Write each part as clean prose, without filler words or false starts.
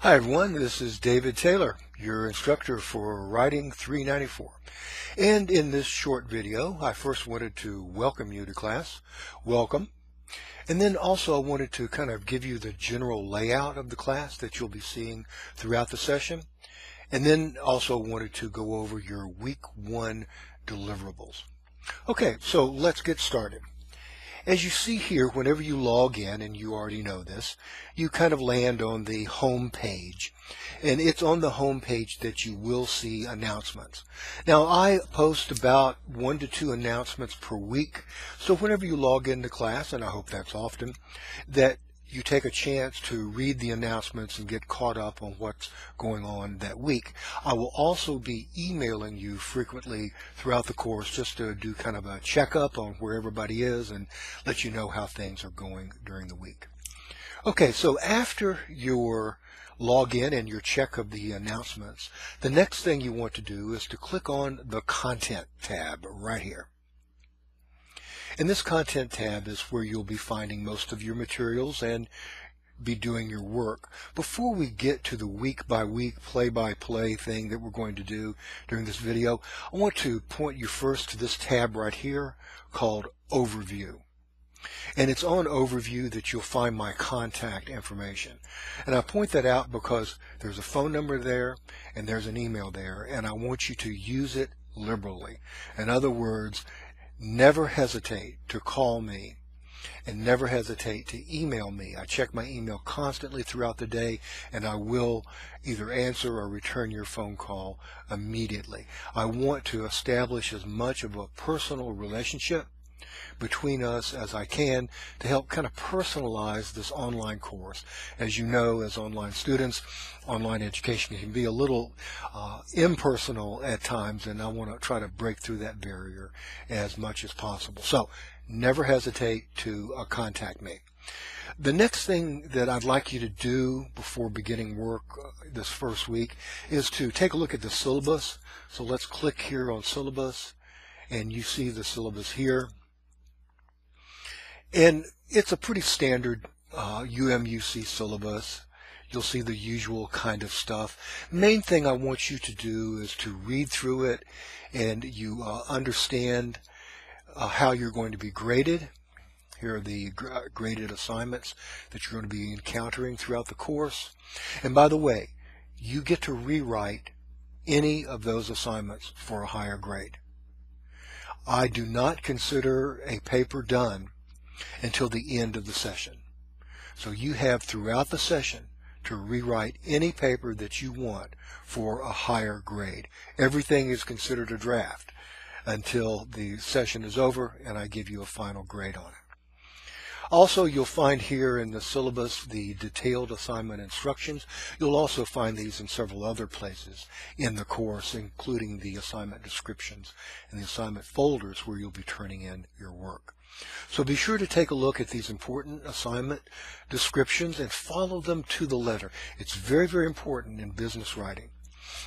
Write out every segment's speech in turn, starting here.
Hi everyone, this is David Taylor, your instructor for Writing 394. And in this short video, I first wanted to welcome you to class. Welcome. And then also I wanted to kind of give you the general layout of the class that you'll be seeing throughout the session. And then also wanted to go over your week 1 deliverables. Okay, so let's get started. As you see here, whenever you log in, and you already know this, you kind of land on the home page. And it's on the home page that you will see announcements. Now, I post about 1 to 2 announcements per week. So whenever you log into class, and I hope that's often, that you take a chance to read the announcements and get caught up on what's going on that week. I will also be emailing you frequently throughout the course just to do kind of a checkup on where everybody is and let you know how things are going during the week. Okay, so after your login and your check of the announcements, the next thing you want to do is to click on the Content tab right here. And this Content tab is where you'll be finding most of your materials and be doing your work. Before we get to the week-by-week, play-by-play thing that we're going to do during this video, I want to point you first to this tab right here called Overview. And it's on Overview that you'll find my contact information. And I point that out because there's a phone number there and there's an email there, and I want you to use it liberally. In other words, never hesitate to call me and never hesitate to email me. I check my email constantly throughout the day, and I will either answer or return your phone call immediately. I want to establish as much of a personal relationship between us as I can to help kind of personalize this online course. As you know, as online students, online education can be a little impersonal at times, and I want to try to break through that barrier as much as possible. So never hesitate to contact me. The next thing that I'd like you to do before beginning work this first week is to take a look at the syllabus. So let's click here on Syllabus, and you see the syllabus here. And it's a pretty standard UMUC syllabus. You'll see the usual kind of stuff. Main thing I want you to do is to read through it and you understand how you're going to be graded. Here are the graded assignments that you're going to be encountering throughout the course. And by the way, you get to rewrite any of those assignments for a higher grade. I do not consider a paper done until the end of the session. So you have throughout the session to rewrite any paper that you want for a higher grade. Everything is considered a draft until the session is over and I give you a final grade on it. Also, you'll find here in the syllabus the detailed assignment instructions. You'll also find these in several other places in the course, including the assignment descriptions and the assignment folders where you'll be turning in your work. So be sure to take a look at these important assignment descriptions and follow them to the letter. It's very, very important in business writing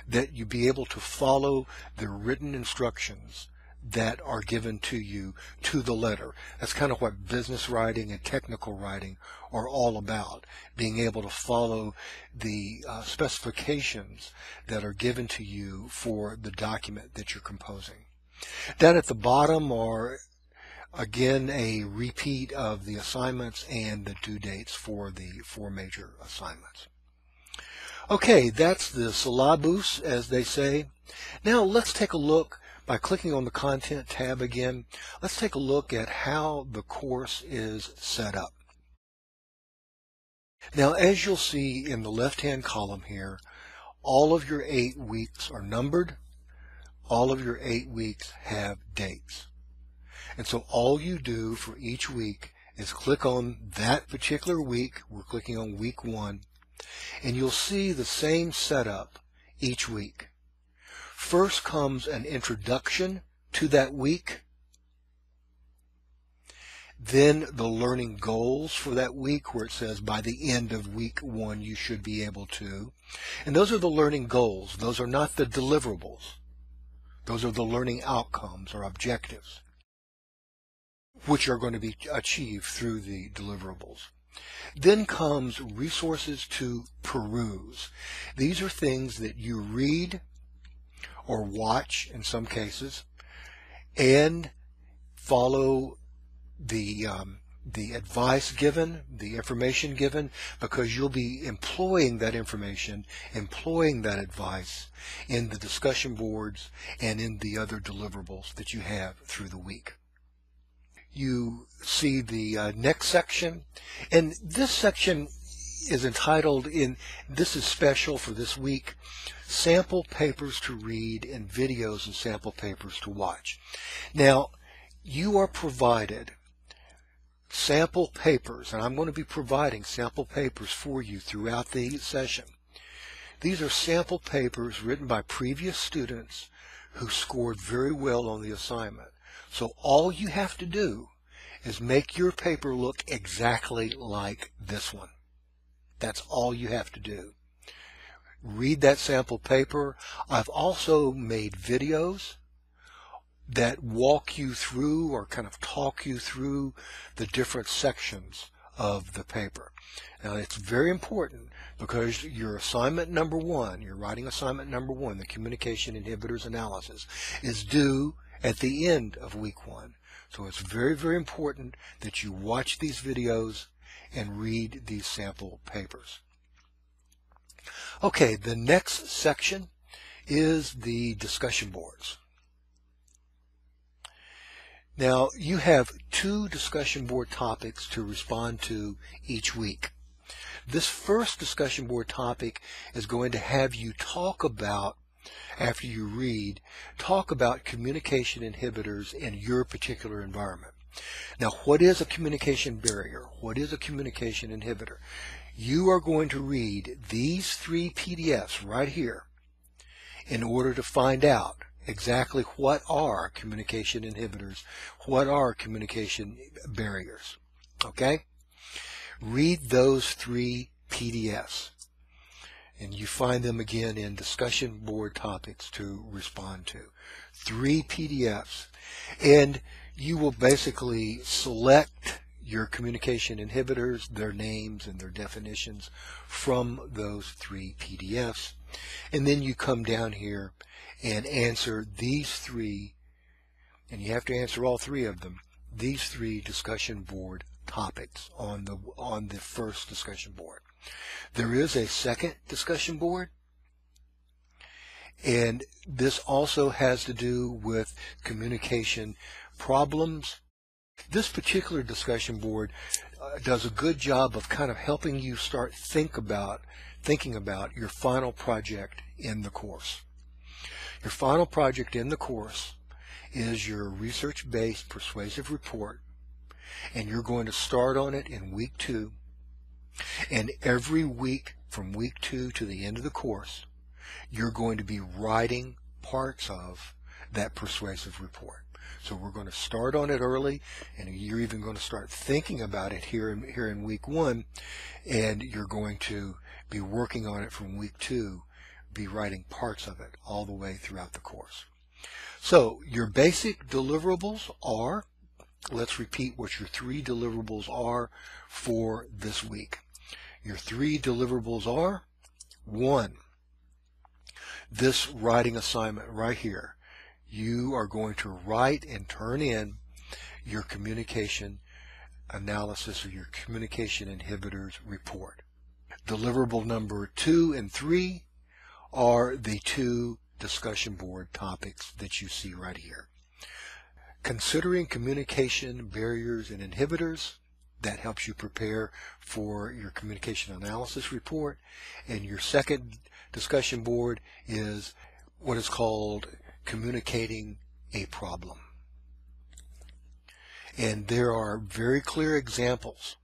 that you be able to follow the written instructions that are given to you to the letter. That's kind of what business writing and technical writing are all about, being able to follow the specifications that are given to you for the document that you're composing. Down at the bottom are again a repeat of the assignments and the due dates for the 4 major assignments. Okay, that's the syllabus, as they say. Now let's take a look by clicking on the Content tab again. Let's take a look at how the course is set up. Now, as you'll see in the left-hand column here, all of your 8 weeks are numbered. All of your 8 weeks have dates. And so all you do for each week is click on that particular week. We're clicking on week 1, and you'll see the same setup each week. First comes an introduction to that week, then the learning goals for that week, where it says by the end of week 1 you should be able to. And those are the learning goals. Those are not the deliverables. Those are the learning outcomes or objectives, which are going to be achieved through the deliverables. Then comes resources to peruse. These are things that you read or watch in some cases and follow the advice given, the information given, because you'll be employing that information, employing that advice in the discussion boards and in the other deliverables that you have through the week. You see the next section, and this section is entitled, this is special for this week, Sample Papers to Read and Videos and Sample Papers to Watch. Now, you are provided sample papers, and I'm going to be providing sample papers for you throughout the session. These are sample papers written by previous students who scored very well on the assignment. So all you have to do is make your paper look exactly like this one. That's all you have to do. Read that sample paper. I've also made videos that walk you through or kind of talk you through the different sections of the paper. Now, it's very important because your assignment number one, your writing assignment number one, the communication inhibitors analysis, is due at the end of week one. So it's very, very important that you watch these videos and read these sample papers. Okay, the next section is the discussion boards. Now, you have 2 discussion board topics to respond to each week. This first discussion board topic is going to have you talk about, after you read, talk about communication inhibitors in your particular environment. Now, what is a communication barrier? What is a communication inhibitor? You are going to read these 3 PDFs right here in order to find out exactly what are communication inhibitors, what are communication barriers. Okay? Read those 3 PDFs, and you find them again in discussion board topics to respond to. 3 PDFs, and you will basically select your communication inhibitors, their names and their definitions from those 3 PDFs, and then you come down here and answer these 3, and you have to answer all 3 of them, these 3 discussion board topics on the first discussion board. There is a second discussion board, and this also has to do with communication problems. This particular discussion board does a good job of kind of helping you start thinking about your final project in the course. Your final project in the course is your research-based persuasive report, and you're going to start on it in week 2, and every week from week 2 to the end of the course you're going to be writing parts of that persuasive report. So we're going to start on it early, and you're even going to start thinking about it here in week 1, and you're going to be working on it from week 2, be writing parts of it all the way throughout the course. So your basic deliverables are, let's repeat what your 3 deliverables are for this week. Your 3 deliverables are: 1, this writing assignment right here. You are going to write and turn in your communication analysis or your communication inhibitors report. Deliverable number 2 and 3 are the 2 discussion board topics that you see right here. Considering communication barriers and inhibitors, that helps you prepare for your communication analysis report. And your second discussion board is what is called communicating a problem. And there are very clear examples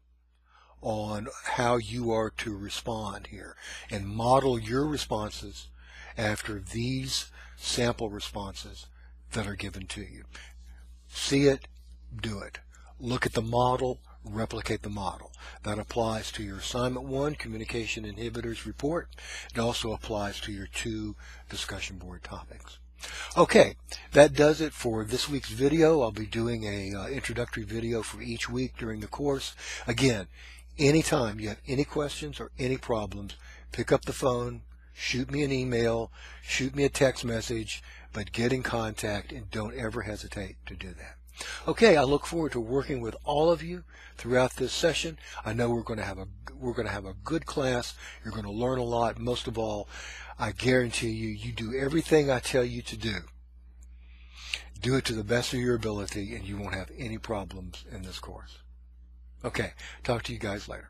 on how you are to respond here and model your responses after these sample responses that are given to you. See it, do it. Look at the model, replicate the model. That applies to your assignment 1, communication inhibitors report. It also applies to your 2 discussion board topics. Okay, that does it for this week's video. I'll be doing a introductory video for each week during the course. Again, anytime you have any questions or any problems, pick up the phone, shoot me an email, shoot me a text message, but get in contact and don't ever hesitate to do that. Okay, I look forward to working with all of you throughout this session. I know we're going to have a good class. You're going to learn a lot. Most of all, I guarantee you do everything I tell you to do. Do it to the best of your ability, and you won't have any problems in this course. Okay, talk to you guys later.